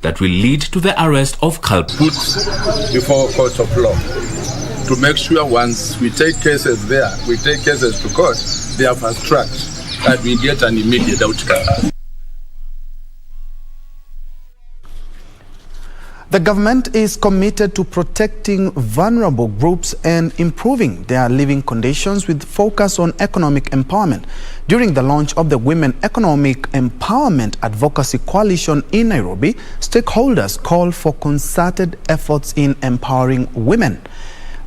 that will lead to the arrest of culprits. Put before courts of law to make sure once we take cases there, we take cases to court, they are fast-tracked and we get an immediate outcome. The government is committed to protecting vulnerable groups and improving their living conditions with focus on economic empowerment. During the launch of the Women Economic Empowerment Advocacy Coalition in Nairobi, stakeholders called for concerted efforts in empowering women.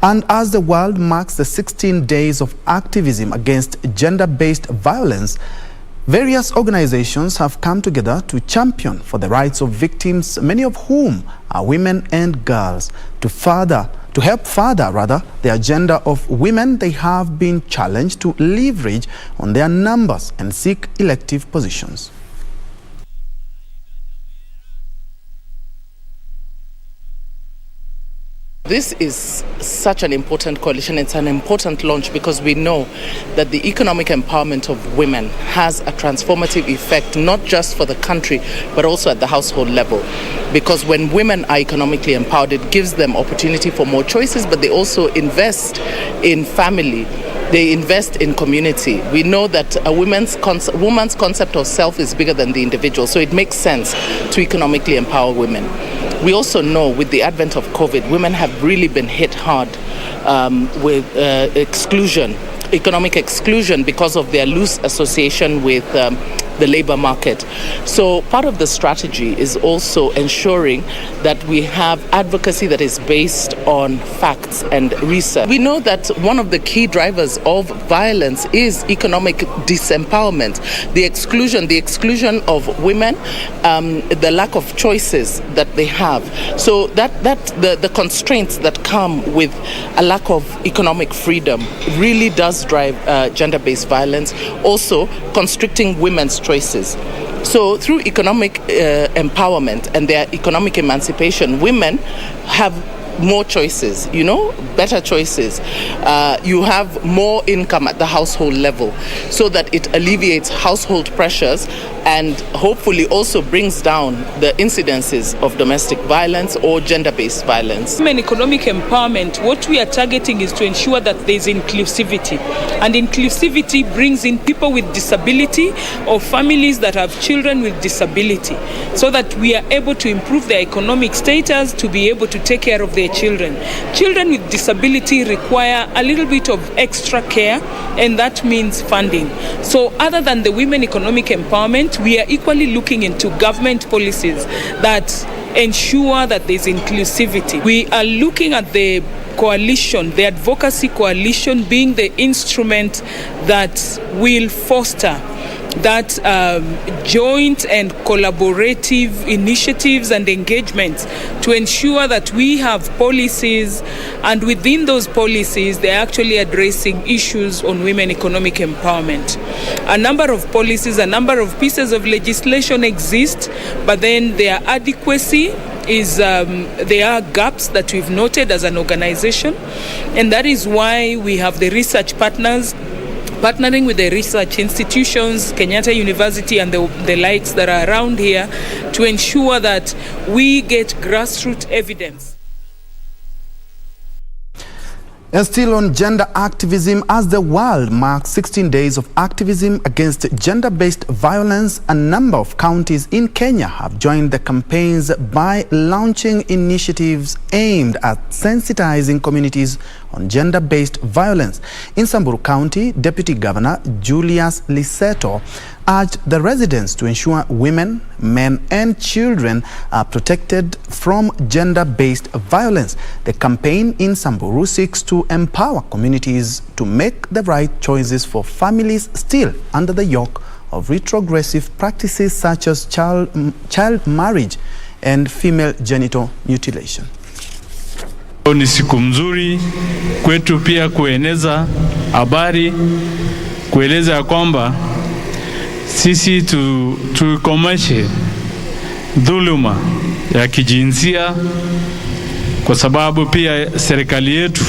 And as the world marks the 16 days of activism against gender-based violence, various organizations have come together to champion for the rights of victims, many of whom are women and girls. To help further the agenda of women, they have been challenged to leverage on their numbers and seek elective positions. This is such an important coalition. It's an important launch because we know that the economic empowerment of women has a transformative effect, not just for the country, but also at the household level. Because when women are economically empowered, it gives them opportunity for more choices, but they also invest in family. They invest in community. We know that a woman's concept of self is bigger than the individual, so it makes sense to economically empower women. We also know with the advent of COVID, women have really been hit hard with exclusion, economic exclusion, because of their loose association with the labor market. So part of the strategy is also ensuring that we have advocacy that is based on facts and research. We know that one of the key drivers of violence is economic disempowerment, the exclusion of women, the lack of choices that they have. So the constraints that come with a lack of economic freedom really does drive gender-based violence, also constricting women's choices. So through economic empowerment and their economic emancipation, women have more choices, better choices. You have more income at the household level so that it alleviates household pressures and hopefully also brings down the incidences of domestic violence or gender-based violence. In economic empowerment, what we are targeting is to ensure that there is inclusivity. And inclusivity brings in people with disability or families that have children with disability so that we are able to improve their economic status to be able to take care of their children. Children with disability require a little bit of extra care, and that means funding. So other than the women economic empowerment, we are equally looking into government policies that ensure that there's inclusivity. We are looking at the coalition, the advocacy coalition, being the instrument that will foster that joint and collaborative initiatives and engagements to ensure that we have policies, and within those policies they're actually addressing issues on women economic empowerment. A number of policies, a number of pieces of legislation exist, but then their adequacy is there are gaps that we've noted as an organization, and that is why we have the research partnering with the research institutions, Kenyatta University and the likes that are around here, to ensure that we get grassroots evidence. And still on gender activism, as the world marks 16 days of activism against gender-based violence, a number of counties in Kenya have joined the campaigns by launching initiatives aimed at sensitizing communities on gender-based violence. In Samburu County, Deputy Governor Julius Liseto urged the residents to ensure women, men and children are protected from gender-based violence. The campaign in Samburu seeks to empower communities to make the right choices for families still under the yoke of retrogressive practices such as child marriage and female genital mutilation. Ni siku mzuri kwetu pia kueneza habari, kueleza kwamba sisi tukomeshe dhuluma ya kijinsia, kwa sababu pia serikali yetu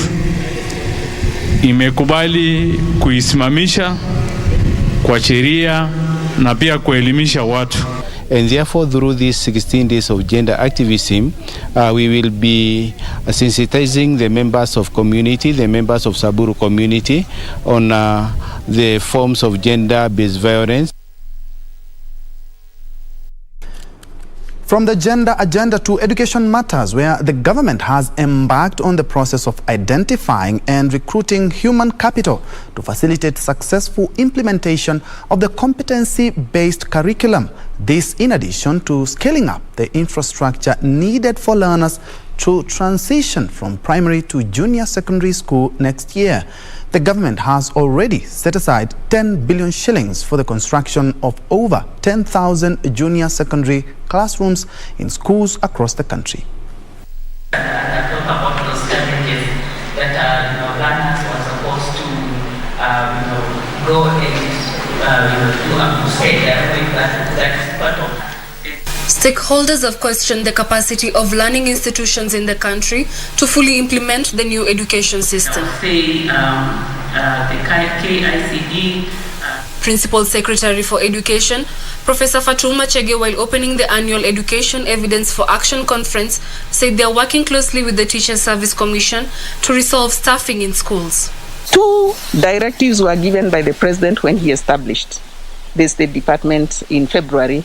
imekubali kuisimamisha kwa sheria na pia kuelimisha watu. And therefore, through these 16 days of gender activism, we will be sensitizing the members of community, the members of Saburu community on the forms of gender-based violence. From the gender agenda to education matters, where the government has embarked on the process of identifying and recruiting human capital to facilitate successful implementation of the competency-based curriculum. This in addition to scaling up the infrastructure needed for learners to transition from primary to junior secondary school next year. The government has already set aside 10 billion shillings for the construction of over 10,000 junior secondary classrooms in schools across the country. Talk about those challenges that learners were supposed to go and do up to say that's part of. Stakeholders have questioned the capacity of learning institutions in the country to fully implement the new education system. The KICD. Principal Secretary for Education, Professor Fatuma Chege, while opening the annual Education Evidence for Action Conference, said they are working closely with the Teacher Service Commission to resolve staffing in schools. 2 directives were given by the President when he established the State Department in February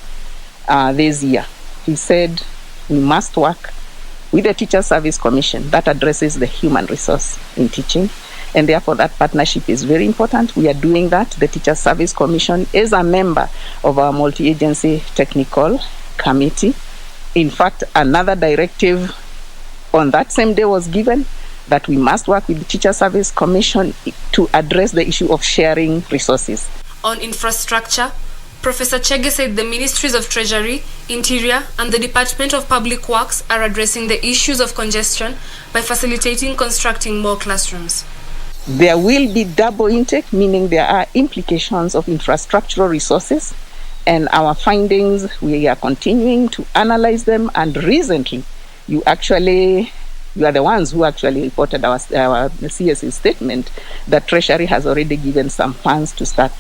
this year. He said we must work with the Teacher Service Commission that addresses the human resource in teaching, and therefore that partnership is very important. We are doing that. The Teacher Service Commission is a member of our multi-agency technical committee. In fact, another directive on that same day was given that we must work with the Teacher Service Commission to address the issue of sharing resources. On infrastructure, Professor Chege said the Ministries of Treasury, Interior and the Department of Public Works are addressing the issues of congestion by facilitating constructing more classrooms. There will be double intake, meaning there are implications of infrastructural resources, and our findings, we are continuing to analyze them, and recently you are the ones who actually reported our CSE statement that Treasury has already given some funds to start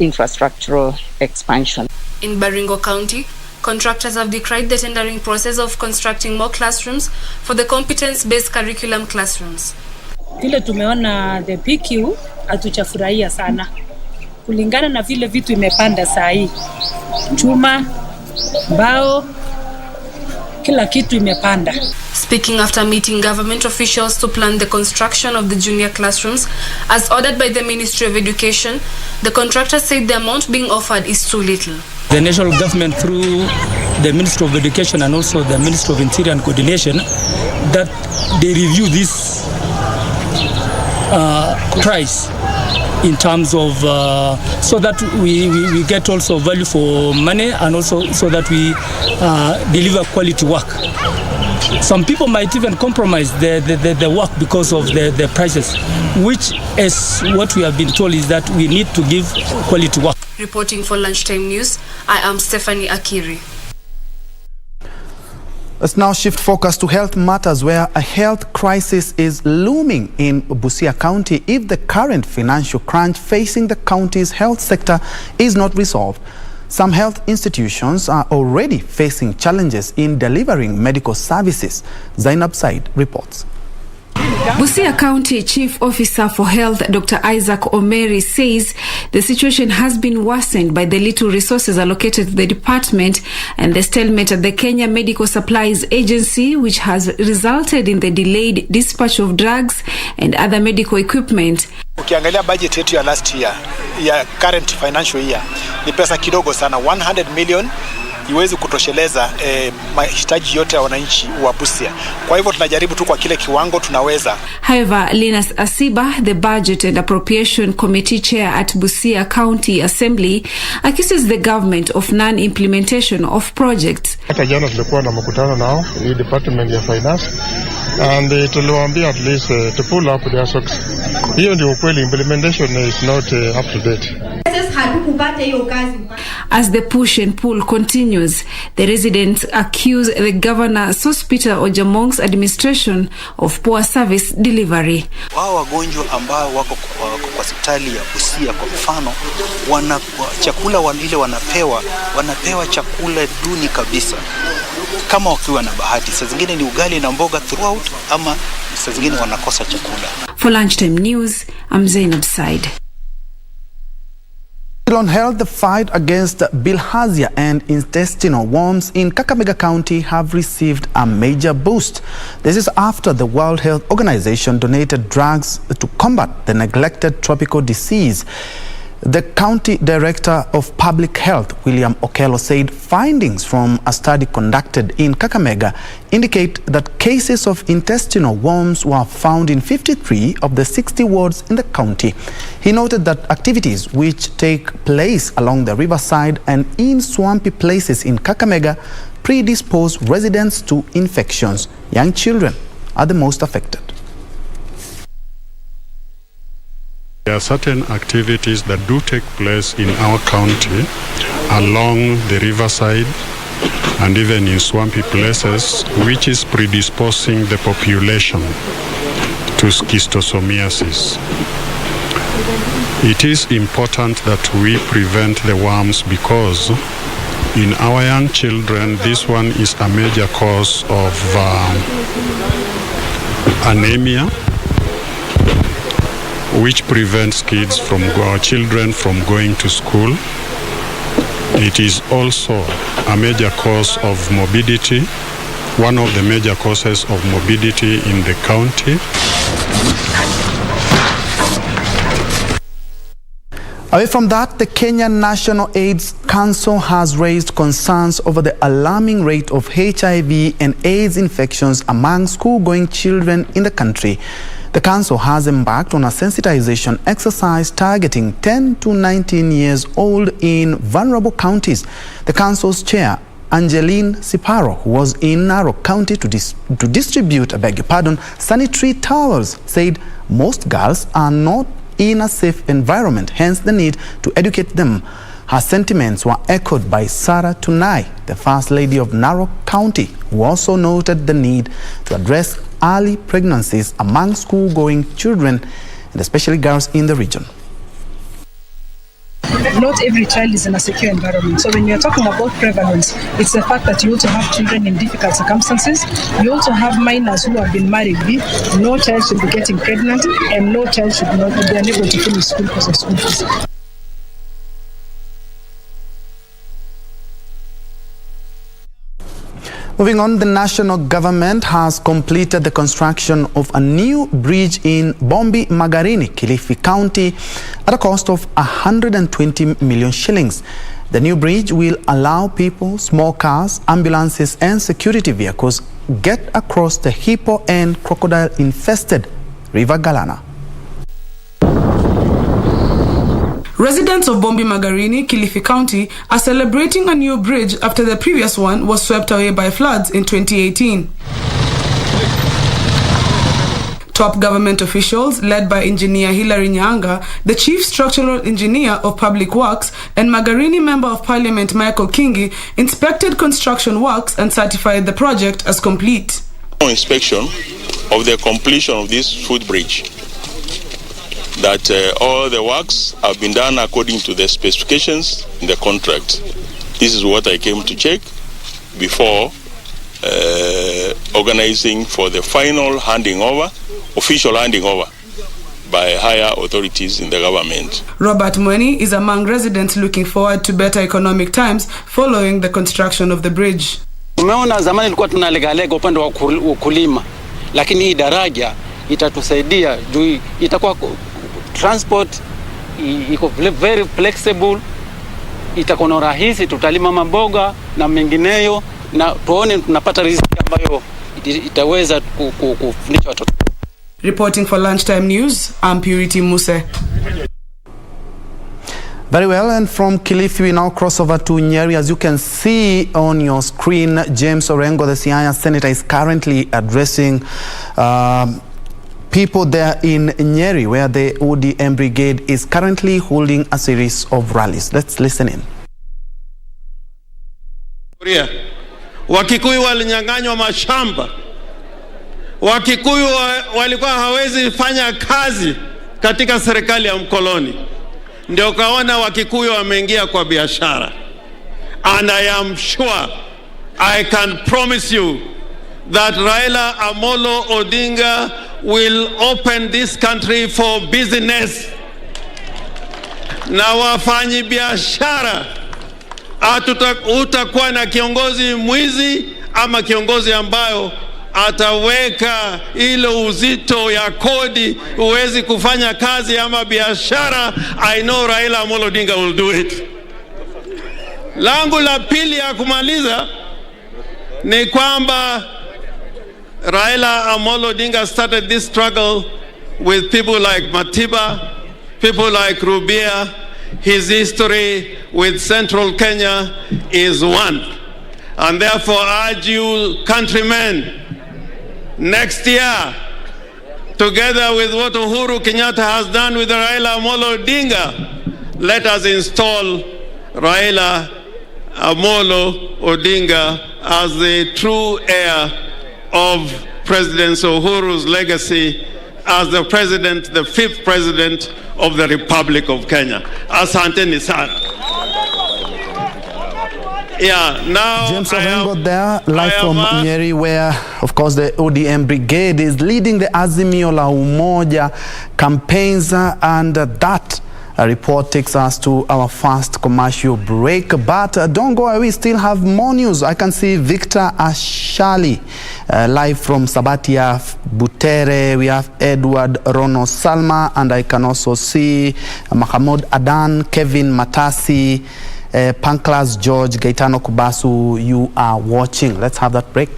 infrastructural expansion. In Baringo County, contractors have decried the tendering process of constructing more classrooms for the competence-based curriculum classrooms. Vile tumeona the PQ hatuchafurahia sana. Kulingana na vile vitu imepanda saa hii. Chuma, mbao, kila kitu imepanda. Speaking after meeting government officials to plan the construction of the junior classrooms as ordered by the Ministry of Education, the contractor said the amount being offered is too little. The national government through the Ministry of Education and also the Ministry of Interior and Coordination, that they review this price in terms of so that we get also value for money, and also so that we deliver quality work. Some people might even compromise the work because of the prices, which is what we have been told is that we need to give quality work. Reporting for Lunchtime News, I am Stephanie Akiri. Let's now shift focus to health matters, where a health crisis is looming in Busia County if the current financial crunch facing the county's health sector is not resolved. Some health institutions are already facing challenges in delivering medical services. Zainab Said reports. Busia County Chief Officer for Health Dr. Isaac Omeri says the situation has been worsened by the little resources allocated to the department and the stalemate at the Kenya Medical Supplies Agency, which has resulted in the delayed dispatch of drugs and other medical equipment. Ukiangalia budget yetu ya last year, ya current financial year, ni pesa kidogo sana, 100 million iwezi kutosheleza mahitaji yote ya wananchi wa Busia. Kwa hivyo tunajaribu tu kwa kile kiwango tunaweza. However, Linus Asiba, the Budget and Appropriation Committee Chair at Busia County Assembly, accuses the government of non-implementation of projects. Hata jana tulikuwa na mkutano nao, hii department ya finance, and tuliwaambia at least to pull up their socks. Hiyo ndio ukweli, implementation is not up to date. Had As the push and pull continues, the residents accuse the Governor Sospeter Ojamong's administration of poor service delivery. Wao wagonjwa ambao wako kwa hospitali ya Busia kwa mfano, chakula ile wanapewa chakula duni kabisa. Kama wakiwa na bahati, saa zingine ni ugali na mboga throughout, ama saa zingine wanakosa chakula. For Lunchtime News, I'm Zainab Said. On health, the fight against bilharzia and intestinal worms in Kakamega County have received a major boost. This is after the World Health Organization donated drugs to combat the neglected tropical disease. The County Director of Public Health, William Okello, said findings from a study conducted in Kakamega indicate that cases of intestinal worms were found in 53 of the 60 wards in the county. He noted that activities which take place along the riverside and in swampy places in Kakamega predispose residents to infections. Young children are the most affected. There are certain activities that do take place in our county along the riverside and even in swampy places, which is predisposing the population to schistosomiasis. It is important that we prevent the worms because in our young children, this one is a major cause of anemia, which prevents our children from going to school. It is also a major cause of morbidity, one of the major causes of morbidity in the county. Away from that, the Kenya National AIDS Council has raised concerns over the alarming rate of HIV and AIDS infections among school-going children in the country. The council has embarked on a sensitization exercise targeting 10 to 19 years old in vulnerable counties. The council's chair, Angeline Siparo, who was in Narok County to distribute, sanitary towels, said most girls are not in a safe environment, hence the need to educate them. Her sentiments were echoed by Sarah Tunai, the First Lady of Narok County, who also noted the need to address early pregnancies among school-going children, and especially girls in the region. Not every child is in a secure environment. So when you're talking about prevalence, it's the fact that you also have children in difficult circumstances. You also have minors who have been married. No child should be getting pregnant, and no child should not be unable to finish school because of school fees. Moving on, the national government has completed the construction of a new bridge in Bombi Magarini, Kilifi County, at a cost of 120 million shillings. The new bridge will allow people, small cars, ambulances and security vehicles get across the hippo and crocodile-infested River Galana. Residents of Bombi Magarini, Kilifi County, are celebrating a new bridge after the previous one was swept away by floods in 2018. Top government officials, led by Engineer Hilary Nyanga, the Chief Structural Engineer of Public Works, and Magarini Member of Parliament Michael Kingi, inspected construction works and certified the project as complete. Inspection of the completion of this footbridge, that all the works have been done according to the specifications in the contract. This is what I came to check before organizing for the final official handing over by higher authorities in the government. Robert Mweni is among residents looking forward to better economic times following the construction of the bridge. Umeona zamani ilikuwa tunalegalega upande wa ukulima, lakini hii daraja itatusaidia juu itakuwa transport iko very flexible, itakuwa na rahisi, tutalima maboga na mengineyo na tuone tunapata riziki ambayo itaweza kufundisha watoto. Reporting for Lunchtime News, I'm Purity Muse. Very well, and from Kilifi we now cross over to Nyeri. As you can see on your screen, James Orengo, the Siaya Senator, is currently addressing people there in Nyeri, where the ODM brigade is currently holding a series of rallies. Let's listen in. Wakikuyu walinyang'anywa mashamba. Wakikuyu walikuwa hawezi fanya kazi katika serikali ya mkoloni. Ndio kaona Wakikuyu wameingia kwa biashara. And I am sure, I can promise you that Raila Amolo Odinga will open this country for business. Na wafanyi biashara, utakuwa na kiongozi mwizi ama kiongozi ambayo ataweka ile uzito ya kodi uwezi kufanya kazi ama biashara. I know Raila Amolo Odinga will do it. Langu la pili ya kumaliza ni kwamba Raila Amolo Odinga started this struggle with people like Matiba, people like Rubia. His history with Central Kenya is one. And therefore I urge you countrymen, next year, together with what Uhuru Kenyatta has done with Raila Amolo Odinga, let us install Raila Amolo Odinga as the true heir of President Uhuru's legacy as the president, the 5th president of the Republic of Kenya. Asanteni sana. Yeah, now James Orengo there, live from Nyeri, where, of course, the ODM brigade is leading the Azimio la Umoja campaigns, and that report takes us to our first commercial break. But don't go away, we still have more news. I can see Victor Ashali live from Sabatia Butere. We have Edward Rono Salma, and I can also see Mahamud Adan, Kevin Matasi, Panklas George, Gaetano Kubasu. You are watching. Let's have that break.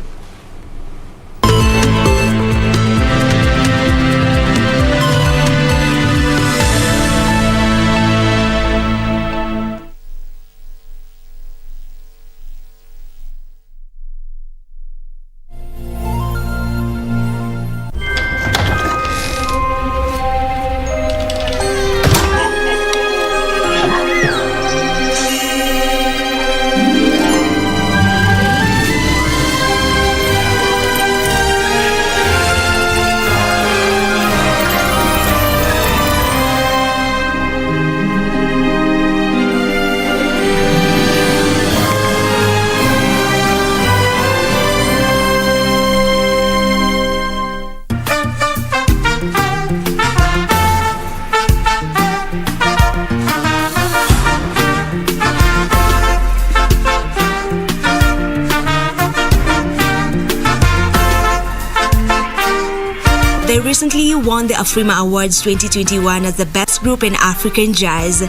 They recently won the Afrima Awards 2021 as the best group in African jazz.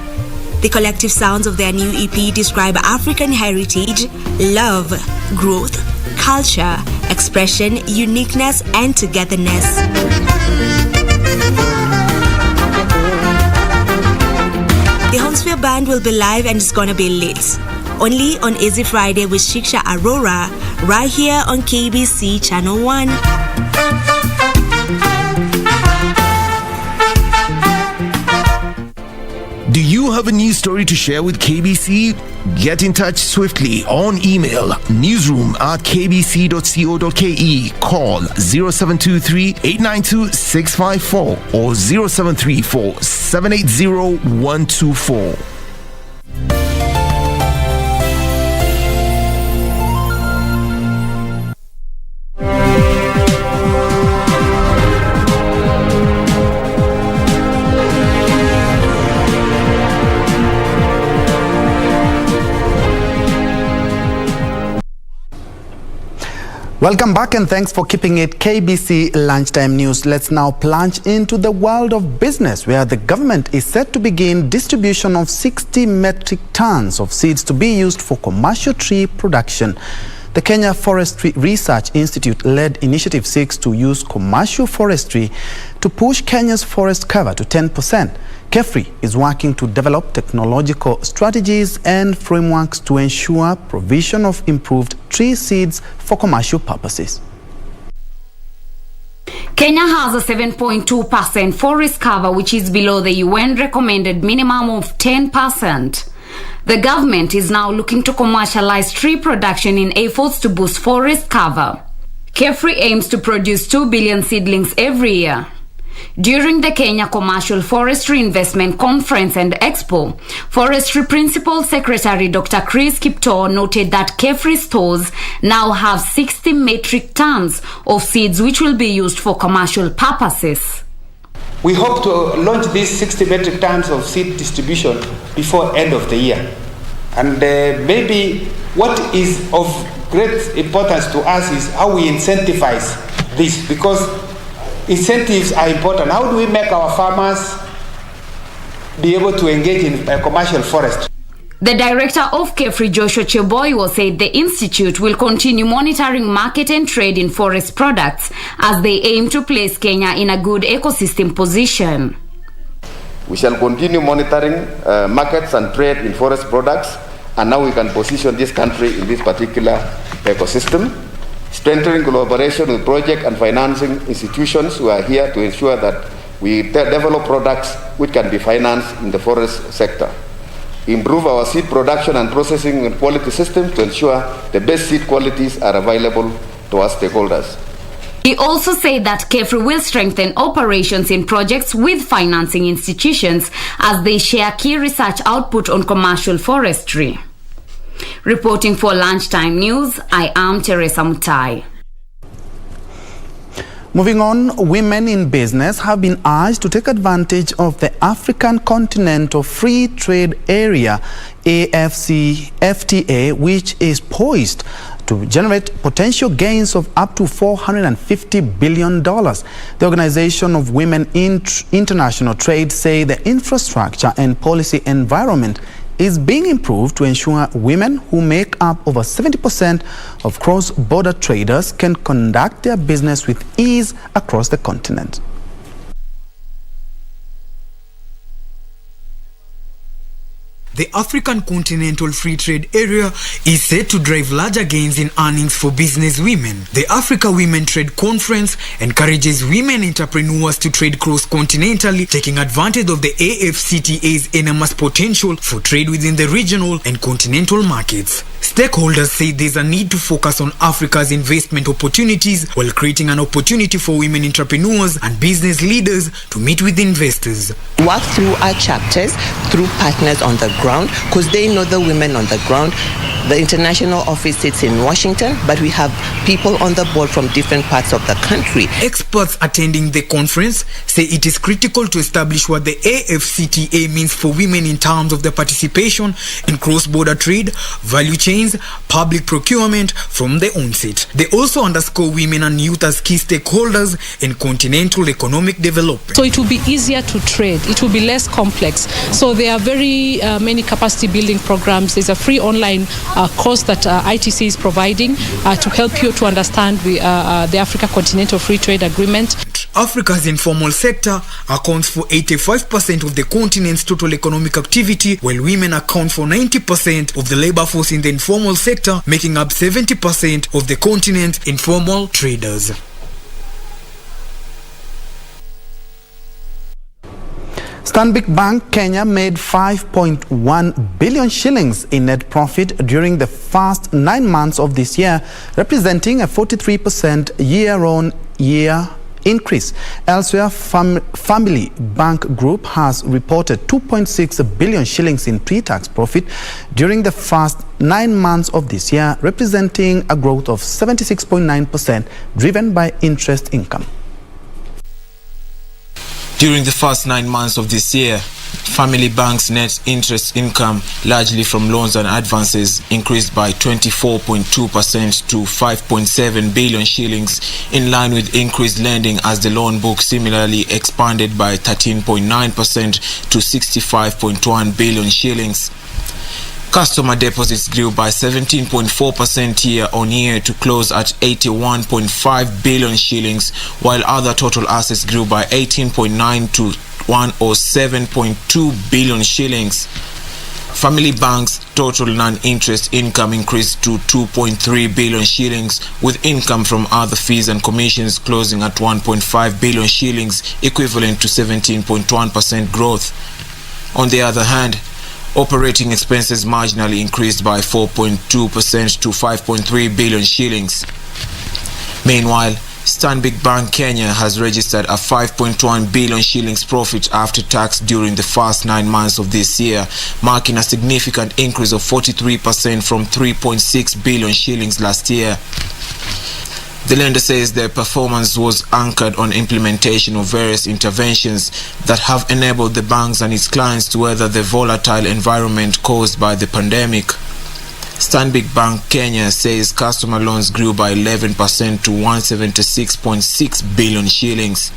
The collective sounds of their new EP describe African heritage, love, growth, culture, expression, uniqueness, and togetherness. The Homesphere Band will be live and it's gonna be lit. Only on Easy Friday with Shiksha Aurora, right here on KBC Channel 1. Do you have a news story to share with KBC? Get in touch swiftly on email newsroom@kbc.co.ke, call 0723-892-654 or 0734-780-124. Welcome back and thanks for keeping it KBC Lunchtime News. Let's now plunge into the world of business, where the government is set to begin distribution of 60 metric tons of seeds to be used for commercial tree production. The Kenya Forestry Research Institute led initiative seeks to use commercial forestry to push Kenya's forest cover to 10%. KEFRI is working to develop technological strategies and frameworks to ensure provision of improved tree seeds for commercial purposes. Kenya has a 7.2% forest cover, which is below the UN recommended minimum of 10%. The government is now looking to commercialize tree production in efforts to boost forest cover. KEFRI aims to produce 2 billion seedlings every year. During the Kenya Commercial Forestry Investment Conference and Expo, Forestry Principal Secretary Dr. Chris Kiptoo noted that KEFRI stores now have 60 metric tons of seeds which will be used for commercial purposes. We hope to launch these 60 metric tons of seed distribution before end of the year. And maybe what is of great importance to us is how we incentivize this, because incentives are important. How do we make our farmers be able to engage in commercial forestry? The director of KEFRI, Joshua Cheboyo, said the institute will continue monitoring market and trade in forest products as they aim to place Kenya in a good ecosystem position. We shall continue monitoring markets and trade in forest products, and now we can position this country in this particular ecosystem, strengthening collaboration with project and financing institutions who are here to ensure that we develop products which can be financed in the forest sector. Improve our seed production and processing and quality system to ensure the best seed qualities are available to our stakeholders. He also said that KEFRI will strengthen operations in projects with financing institutions as they share key research output on commercial forestry. Reporting for Lunchtime News, I am Teresa Mutai. Moving on, women in business have been urged to take advantage of the African Continental Free Trade Area, AFCFTA, which is poised to generate potential gains of up to $450 billion. The Organization of Women in International Trade say the infrastructure and policy environment is being improved to ensure women, who make up over 70% of cross-border traders, can conduct their business with ease across the continent. The African Continental Free Trade Area is set to drive larger gains in earnings for business women. The Africa Women Trade Conference encourages women entrepreneurs to trade cross-continentally, taking advantage of the AFCTA's enormous potential for trade within the regional and continental markets. Stakeholders say there's a need to focus on Africa's investment opportunities while creating an opportunity for women entrepreneurs and business leaders to meet with investors. Work through our chapters, through partners on the ground, because they know the women on the ground. The international office sits in Washington, but we have people on the board from different parts of the country. Experts attending the conference say it is critical to establish what the AFCTA means for women in terms of the participation in cross-border trade, value chains, public procurement from the onset. They also underscore women and youth as key stakeholders in continental economic development. So it will be easier to trade, it will be less complex. So there are very many capacity building programs. There's a free online course that ITC is providing to help you to understand the Africa Continental Free Trade Agreement. Africa's informal sector accounts for 85% of the continent's total economic activity, while women account for 90% of the labor force in the informal sector, making up 70% of the continent's informal traders. Stanbic Bank Kenya made 5.1 billion shillings in net profit during the first 9 months of this year, representing a 43% year-on-year increase. Elsewhere, Family Bank Group has reported 2.6 billion shillings in pre-tax profit during the first 9 months of this year, representing a growth of 76.9%, driven by interest income. During the first 9 months of this year, Family Bank's net interest income, largely from loans and advances, increased by 24.2% to 5.7 billion shillings, in line with increased lending, as the loan book similarly expanded by 13.9% to 65.1 billion shillings. Customer deposits grew by 17.4% year-on-year to close at 81.5 billion shillings, while other total assets grew by 18.9% to 107.2 billion shillings. Family Bank's total non-interest income increased to 2.3 billion shillings, with income from other fees and commissions closing at 1.5 billion shillings, equivalent to 17.1% growth. On the other hand, operating expenses marginally increased by 4.2% to 5.3 billion shillings. Meanwhile, Stanbic Bank Kenya has registered a 5.1 billion shillings profit after tax during the first 9 months of this year, marking a significant increase of 43% from 3.6 billion shillings last year. The lender says their performance was anchored on implementation of various interventions that have enabled the banks and its clients to weather the volatile environment caused by the pandemic. Stanbic Bank Kenya says customer loans grew by 11% to 176.6 billion shillings.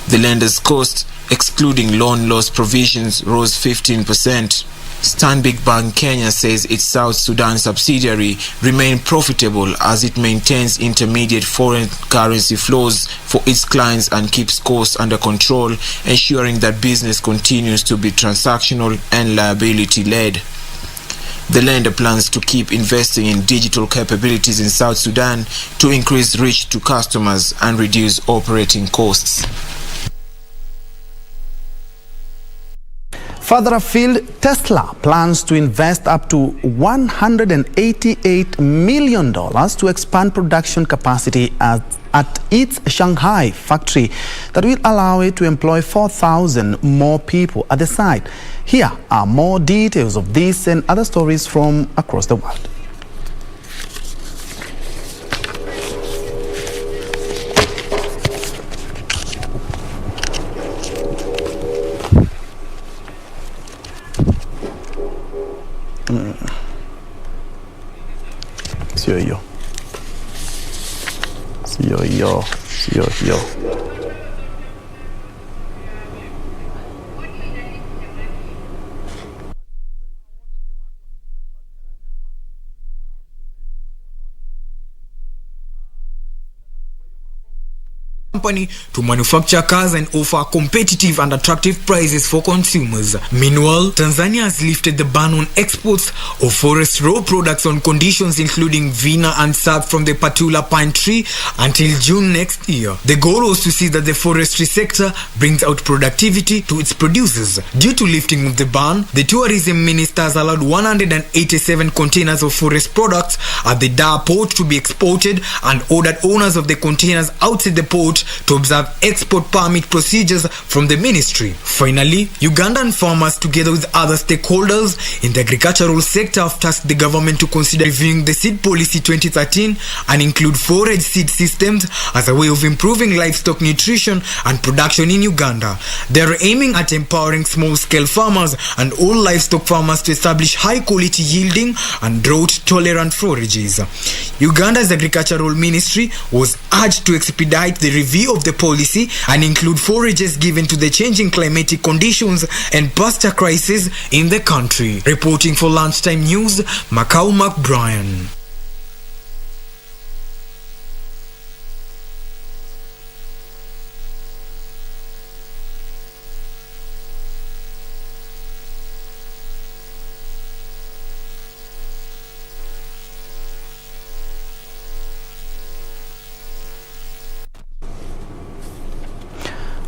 The lender's cost, excluding loan loss provisions, rose 15%. Stanbic Bank Kenya says its South Sudan subsidiary remained profitable as it maintains intermediate foreign currency flows for its clients and keeps costs under control, ensuring that business continues to be transactional and liability-led. The lender plans to keep investing in digital capabilities in South Sudan to increase reach to customers and reduce operating costs. Further afield, Tesla plans to invest up to $188 million to expand production capacity at its Shanghai factory that will allow it to employ 4,000 more people at the site. Here are more details of this and other stories from across the world. Yo. Company to manufacture cars and offer competitive and attractive prices for consumers. Meanwhile, Tanzania has lifted the ban on exports of forest raw products on conditions including vina and sap from the patula pine tree until June next year. The goal was to see that the forestry sector brings out productivity to its producers. Due to lifting of the ban, the tourism minister has allowed 187 containers of forest products at the Dar port to be exported and ordered owners of the containers outside the port to observe export permit procedures from the ministry. Finally, Ugandan farmers together with other stakeholders in the agricultural sector have tasked the government to consider reviewing the seed policy 2013 and include forage seed systems as a way of improving livestock nutrition and production in Uganda. They are aiming at empowering small-scale farmers and all livestock farmers to establish high-quality yielding and drought-tolerant forages. Uganda's agricultural ministry was urged to expedite the review of the policy and include forages given to the changing climatic conditions and pasture crisis in the country. Reporting for Lunchtime News, Macau McBrien.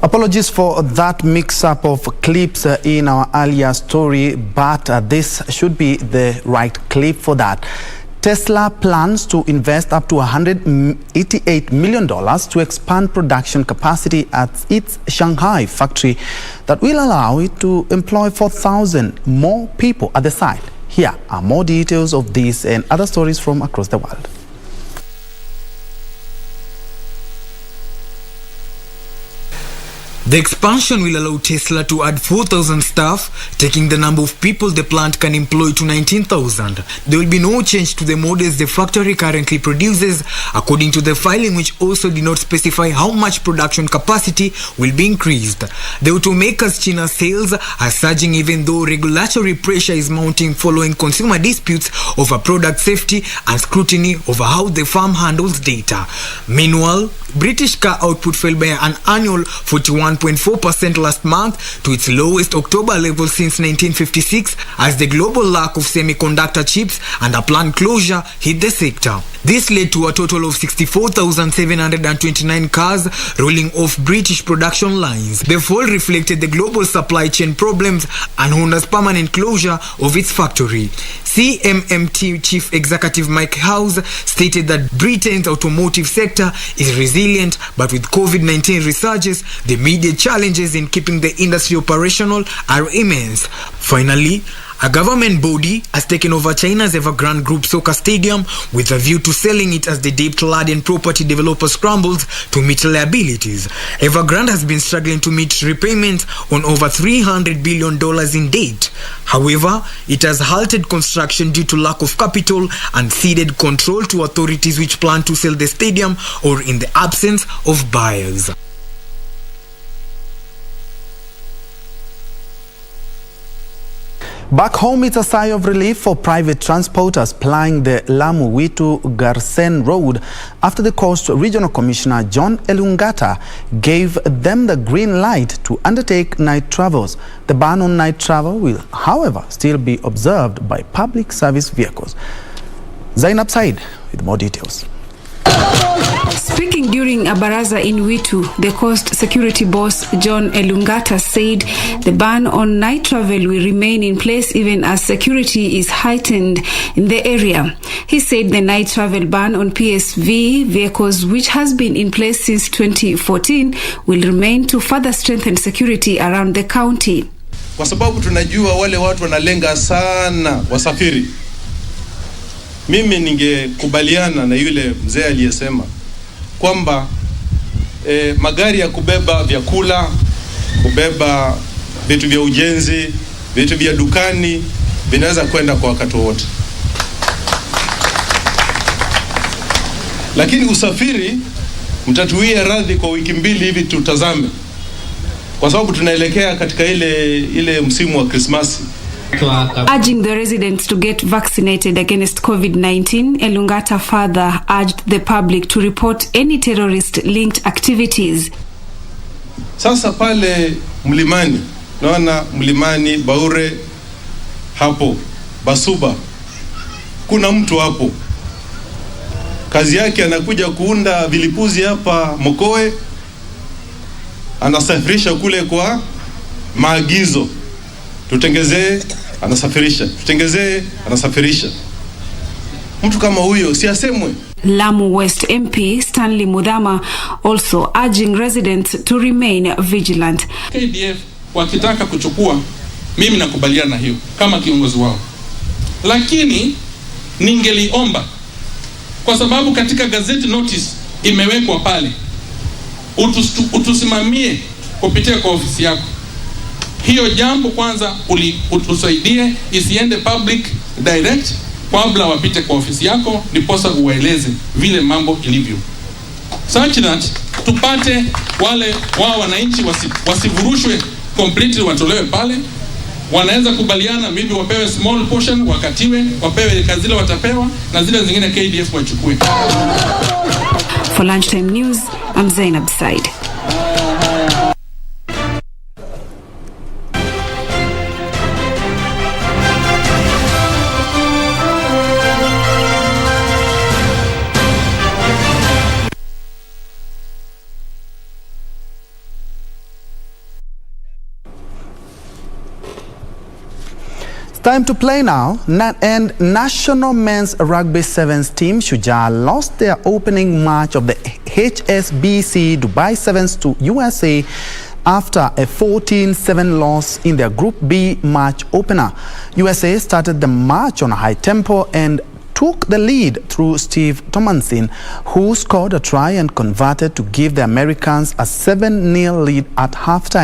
Apologies for that mix-up of clips in our earlier story, but this should be the right clip for that. Tesla plans to invest up to $188 million to expand production capacity at its Shanghai factory that will allow it to employ 4,000 more people at the site. Here are more details of this and other stories from across the world. The expansion will allow Tesla to add 4,000 staff, taking the number of people the plant can employ to 19,000. There will be no change to the models the factory currently produces, according to the filing, which also did not specify how much production capacity will be increased. The automaker's China sales are surging even though regulatory pressure is mounting following consumer disputes over product safety and scrutiny over how the firm handles data. Meanwhile, British car output fell by an annual 41% 1.4% last month to its lowest October level since 1956 as the global lack of semiconductor chips and a planned closure hit the sector. This led to a total of 64,729 cars rolling off British production lines. The fall reflected the global supply chain problems and Honda's permanent closure of its factory. CMMT Chief Executive Mike House stated that Britain's automotive sector is resilient, but with COVID-19 resurges, the immediate challenges in keeping the industry operational are immense. Finally, a government body has taken over China's Evergrande Group soccer stadium with a view to selling it as the debt-laden property developer scrambles to meet liabilities. Evergrande has been struggling to meet repayments on over $300 billion in debt. However, it has halted construction due to lack of capital and ceded control to authorities which plan to sell the stadium or in the absence of buyers. Back home, it's a sigh of relief for private transporters plying the Lamu-Witu-Garsen road after the Coast Regional Commissioner John Elungata gave them the green light to undertake night travels. The ban on night travel will, however, still be observed by public service vehicles. Zainab Said with more details. Speaking during a baraza in Witu, the Coast Security boss John Elungata said the ban on night travel will remain in place even as security is heightened in the area. He said the night travel ban on PSV vehicles, which has been in place since 2014, will remain to further strengthen security around the county. Kwa sababu tunajua wale watu wanalenga sana wasafiri. Mimi ningekubaliana na yule mzee aliyesema kwamba magari ya kubeba vyakula, kubeba vitu vya ujenzi, vitu vya dukani vinaweza kwenda kwa wakati wote. Lakini usafiri mtatuia radhi kwa wiki mbili hivi tutazame. Kwa sababu tunaelekea katika ile msimu wa Krismasi. Urging the residents to get vaccinated against COVID-19, Elungata further urged the public to report any terrorist-linked activities. Sasa pale Mlimani, naona Mlimani, Baure, hapo, Basuba, kuna mtu hapo. Kazi yake anakuja kuunda vilipuzi hapa Mokoe, anasafirisha kule kwa maagizo. Tutengezee, anasafirisha. Tutengezee, anasafirisha. Mtu kama huyo si asemwe. Lamu West MP Stanley Mudhama also urging residents to remain vigilant. KDF wakitaka kuchukua, mimi nakubaliana na hiyo kama kiongozi wao. Lakini ningeliomba, kwa sababu katika gazeti notice imewekwa pale, utusimamie kupitia kwa ofisi yako. Hiyo jambo kwanza utusaidie isiende public direct, kabla wapite kwa ofisi yako, ndiposa uwaeleze vile mambo ilivyo. Such that tupate wale wao wananchi wasivurushwe completely, watolewe pale. Wanaweza kubaliana maybe wapewe small portion, wakatiwe, wapewe kazi zile watapewa, na zile zingine KDF wachukue. For Lunchtime News, I'm Zainab Said. Time to play now. And National Men's Rugby Sevens team Shujaa lost their opening match of the HSBC Dubai Sevens to USA after a 14-7 loss in their Group B match opener. USA started the match on a high tempo and took the lead through Steve Tomlinson, who scored a try and converted to give the Americans a 7-0 lead at halftime.